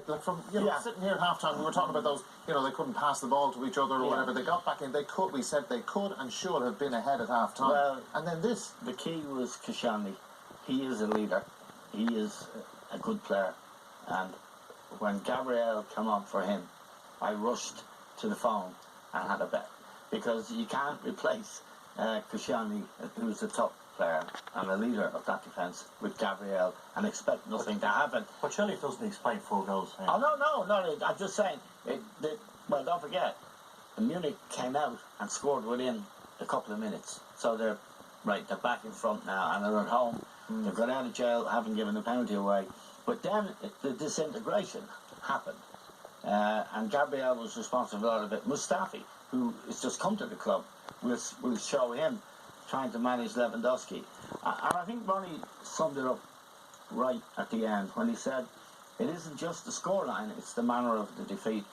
Like from sitting here at half-time, we were talking about those, they couldn't pass the ball to each other or whatever. They got back in, we said they could and should have been ahead at half-time. Well, and then this. The key was Koscielny. He is a leader. He is a good player. And when Gabriel came on for him, I rushed to the phone and had a bet. Because you can't replace Koscielny, who's a top player and a leader of that defence, with Gabriel and expect nothing to happen. But surely doesn't explain 4 goals. Oh, no, I'm just saying, well, don't forget, Munich came out and scored within a couple of minutes. So they're back in front now and they're at home. They've got out of jail, having given the penalty away. But then the disintegration happened. And Gabriel was responsible for a lot of it. Mustafi, who has just come to the club, will show him trying to manage Lewandowski. And I think Ronnie summed it up right at the end when he said, it isn't just the scoreline, it's the manner of the defeat.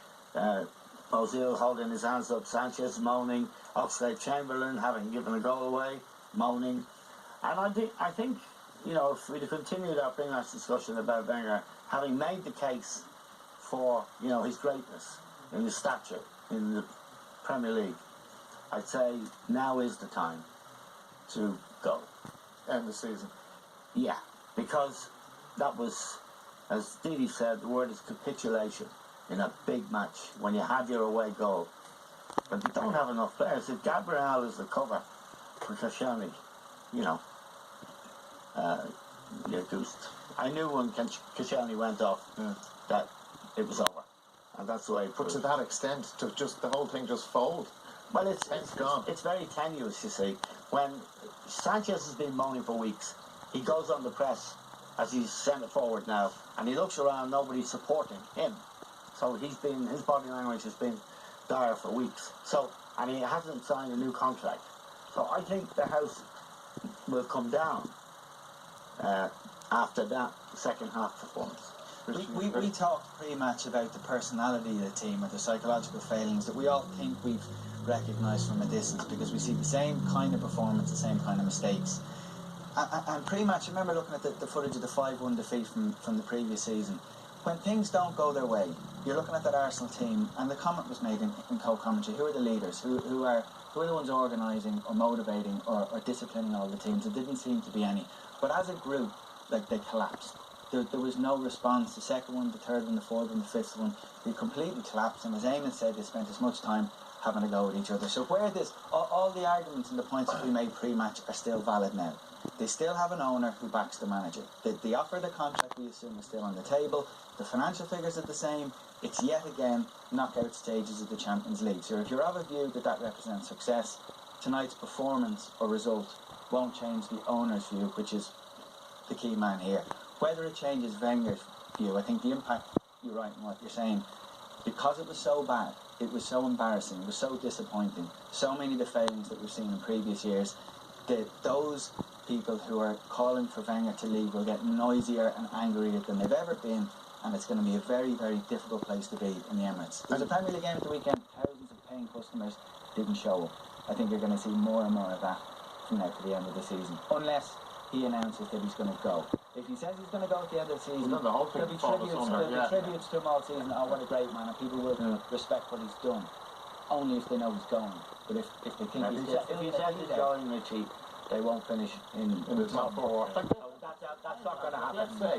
Ozil holding his hands up, Sanchez moaning, Oxlade-Chamberlain having given a goal away, moaning. And I think if we'd have continued our pre-match discussion about Wenger, having made the case for, his greatness and his stature in the Premier League, I'd say now is the time to go. End the season. Yeah, because that was, as Didi said, the word is capitulation in a big match when you have your away goal. But you don't have enough players. If Gabriel is the cover for Koscielny, you're goosed. I knew when Koscielny went off that it was over. And that's the way it put it. To that extent, to just the whole thing just fold. Well, it's gone. It's very tenuous, you see. When Sanchez has been moaning for weeks, he goes on the press as he's centre forward now, and he looks around, nobody's supporting him. So his body language has been dire for weeks. So, and he hasn't signed a new contract. So I think the house will come down after that second half performance. We talked pre-match about the personality of the team or the psychological failings that we all think we've recognised from a distance because we see the same kind of performance, the same kind of mistakes. And pre-match, I remember looking at the footage of the 5-1 defeat from the previous season. When things don't go their way, you're looking at that Arsenal team, and the comment was made in co-commentary, who are the leaders? Who are the ones organising or motivating or disciplining all the teams? There didn't seem to be any. But as a group, they collapsed. There was no response. The second one, the third one, the fourth one, the fifth one, they completely collapsed. And as Eamon said, they spent as much time having a go at each other. So where all the arguments and the points that we made pre-match are still valid now. They still have an owner who backs the manager. The offer of the contract, we assume, is still on the table. The financial figures are the same. It's yet again knockout stages of the Champions League. So if you're of a view that represents success, tonight's performance or result won't change the owner's view, which is the key man here. Whether it changes Wenger's view, I think the impact, you're right in what you're saying, because it was so bad, it was so embarrassing, it was so disappointing, so many of the failings that we've seen in previous years, that those people who are calling for Wenger to leave will get noisier and angrier than they've ever been, and it's going to be a very, very difficult place to be in the Emirates. There's a Premier League game at the weekend, thousands of paying customers didn't show up. I think you're going to see more and more of that from now to the end of the season, unless he announces that he's going to go. If he says he's going to go at the end of the season, there'll be tributes to him all season. Oh, what a great man, and people will respect what he's done, only if they know he's going. But if they think if he says he's going, Richie, they won't finish in the top 4. That's not going to happen.